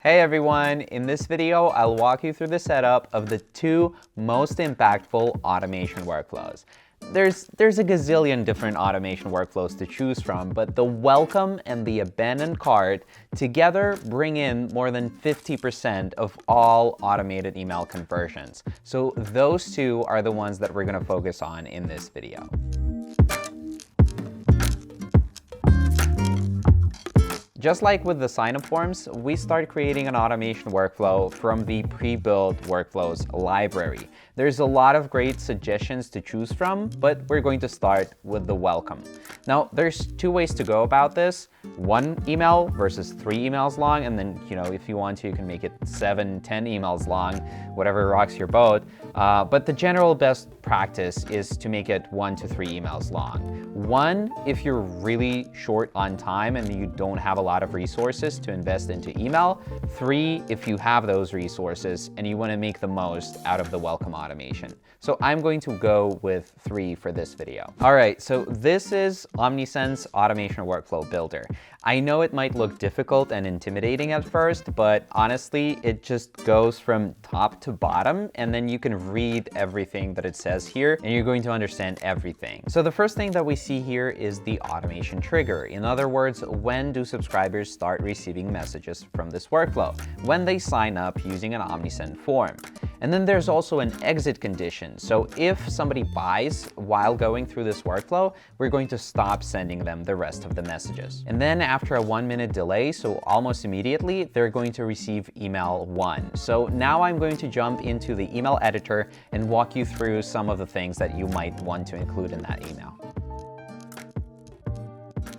Hey everyone, in this video, I'll walk you through the setup of the two most impactful automation workflows. There's a gazillion different automation workflows to choose from, but the welcome and the abandon cart together bring in more than 50% of all automated email conversions. So those two are the ones that we're going to focus on in this video. Just like with the sign-up forms, we start creating an automation workflow from the pre-built workflows library. There's a lot of great suggestions to choose from, but we're going to start with the welcome. Now, there's two ways to go about this. One email versus 3 emails long, and then, if you want to, you can make it 7, 10 emails long, whatever rocks your boat. But the general best practice is to make it 1 to 3 emails long. 1, if you're really short on time and you don't have a lot of resources to invest into email. 3, if you have those resources and you want to make the most out of the welcome automation. So I'm going to go with 3 for this video. All right, so this is Omnisense Automation Workflow Builder. I know it might look difficult and intimidating at first, but honestly, it just goes from top to bottom, and then you can read everything that it says here, and you're going to understand everything. So the first thing that we see here is the automation trigger. In other words, when do subscribers start receiving messages from this workflow? When they sign up using an Omnisend form. And then there's also an exit condition. So if somebody buys while going through this workflow, we're going to stop sending them the rest of the messages. And then after a 1-minute delay, so almost immediately, they're going to receive email 1. So now I'm going to jump into the email editor and walk you through some of the things that you might want to include in that email.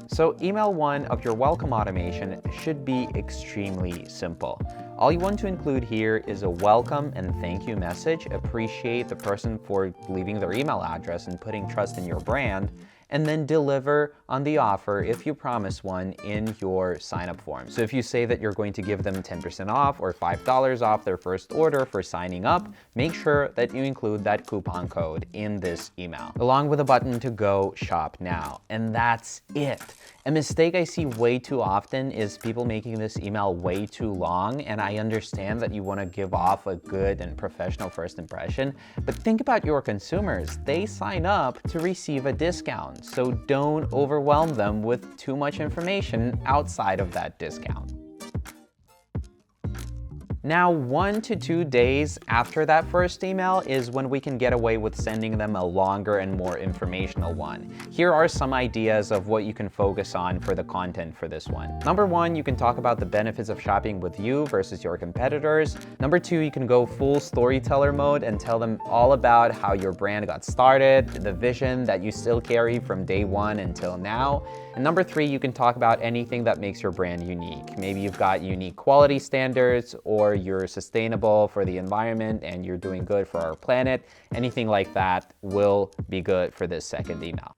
So email 1 of your welcome automation should be extremely simple. All you want to include here is a welcome and thank you message, appreciate the person for leaving their email address and putting trust in your brand, and then deliver on the offer if you promise one in your sign-up form. So if you say that you're going to give them 10% off or $5 off their first order for signing up, make sure that you include that coupon code in this email, along with a button to go shop now. And that's it. A mistake I see way too often is people making this email way too long, and I understand that you want to give off a good and professional first impression, but think about your consumers. They sign up to receive a discount, so don't overwhelm them with too much information outside of that discount. Now, 1 to 2 days after that first email is when we can get away with sending them a longer and more informational one. Here are some ideas of what you can focus on for the content for this one. Number 1, you can talk about the benefits of shopping with you versus your competitors. Number 2, you can go full storyteller mode and tell them all about how your brand got started, the vision that you still carry from day 1 until now. And number 3, you can talk about anything that makes your brand unique. Maybe you've got unique quality standards, or you're sustainable for the environment and you're doing good for our planet. Anything like that will be good for this second email.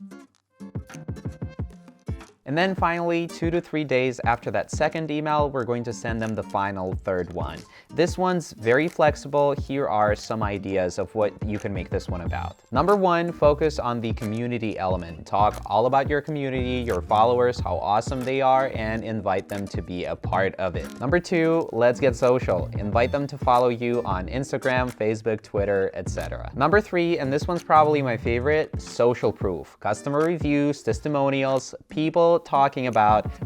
And then finally, 2 to 3 days after that second email, we're going to send them the final third one. This one's very flexible. Here are some ideas of what you can make this one about. Number 1, focus on the community element. Talk all about your community, your followers, how awesome they are, and invite them to be a part of it. Number 2, let's get social. Invite them to follow you on Instagram, Facebook, Twitter, etc. Number 3, and this one's probably my favorite, social proof. Customer reviews, testimonials,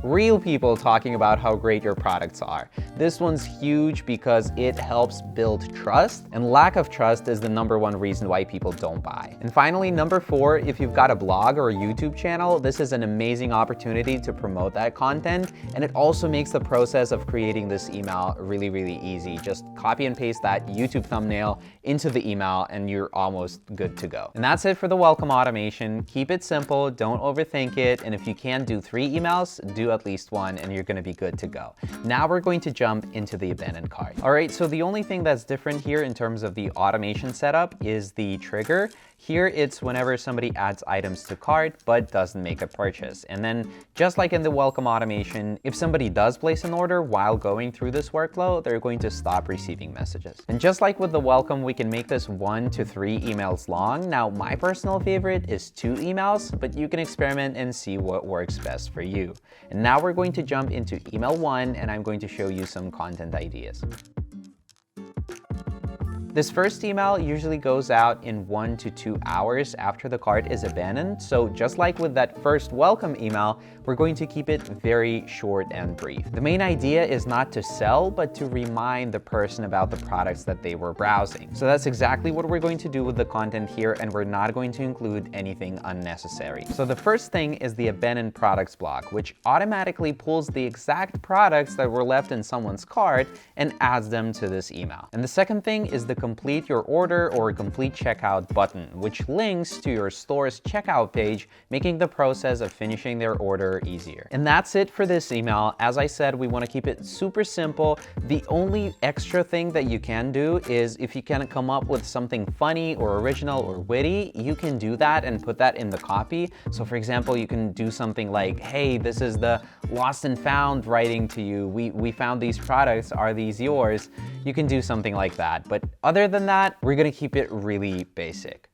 real people talking about how great your products are. This one's huge because it helps build trust, and lack of trust is the number 1 reason why people don't buy. And finally, number 4, if you've got a blog or a YouTube channel, this is an amazing opportunity to promote that content, and it also makes the process of creating this email really, really easy. Just copy and paste that YouTube thumbnail into the email and you're almost good to go. And that's it for the welcome automation. Keep it simple, don't overthink it, and if you can't do 3 emails, do at least 1 and you're going to be good to go. Now we're going to jump into the abandoned cart. All right, so the only thing that's different here in terms of the automation setup is the trigger. Here it's whenever somebody adds items to cart but doesn't make a purchase. And then just like in the welcome automation, if somebody does place an order while going through this workflow, they're going to stop receiving messages. And just like with the welcome, we can make this 1 to 3 emails long. Now, my personal favorite is 2 emails, but you can experiment and see what works best for you. And now we're going to jump into email 1, and I'm going to show you some content ideas. This first email usually goes out in 1 to 2 hours after the cart is abandoned. So just like with that first welcome email, we're going to keep it very short and brief. The main idea is not to sell, but to remind the person about the products that they were browsing. So that's exactly what we're going to do with the content here, and we're not going to include anything unnecessary. So the first thing is the abandoned products block, which automatically pulls the exact products that were left in someone's cart and adds them to this email. And the second thing is the complete your order or complete checkout button, which links to your store's checkout page, making the process of finishing their order easier. And that's it for this email. As I said, we want to keep it super simple. The only extra thing that you can do is if you can come up with something funny or original or witty, you can do that and put that in the copy. So for example, you can do something like, hey, this is the lost and found writing to you. We found these products. Are these yours? You can do something like that. But other than that, we're going to keep it really basic.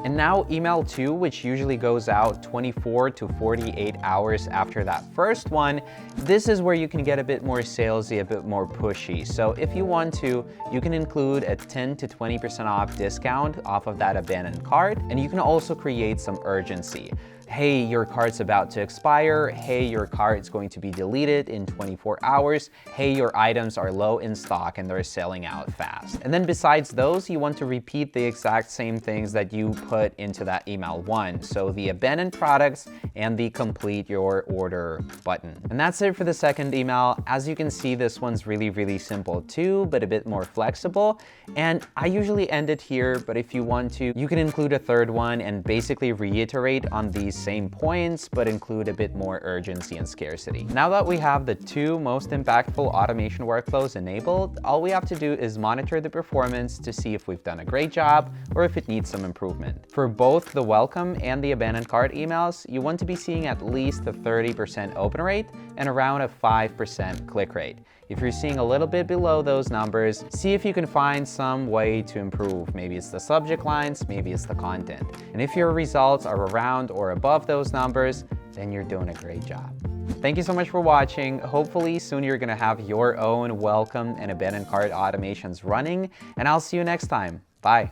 And now email 2, which usually goes out 24 to 48 hours after that first one. This is where you can get a bit more salesy, a bit more pushy. So if you want to, you can include a 10 to 20% off discount off of that abandoned cart. And you can also create some urgency. Hey, your cart's about to expire. Hey, your cart's going to be deleted in 24 hours. Hey, your items are low in stock and they're selling out fast. And then besides those, you want to repeat the exact same things that you put into that email 1. So the abandoned products and the complete your order button. And that's it for the second email. As you can see, this one's really simple too, but a bit more flexible. And I usually end it here, but if you want to, you can include a third one and basically reiterate on these same points, but include a bit more urgency and scarcity. Now that we have the 2 most impactful automation workflows enabled, all we have to do is monitor the performance to see if we've done a great job or if it needs some improvement. For both the welcome and the abandoned cart emails, you want to be seeing at least a 30% open rate and around a 5% click rate. If you're seeing a little bit below those numbers, see if you can find some way to improve. Maybe it's the subject lines, maybe it's the content. And if your results are around or above those numbers, then you're doing a great job. Thank you so much for watching. Hopefully soon you're gonna have your own welcome and abandoned cart automations running, and I'll see you next time. Bye.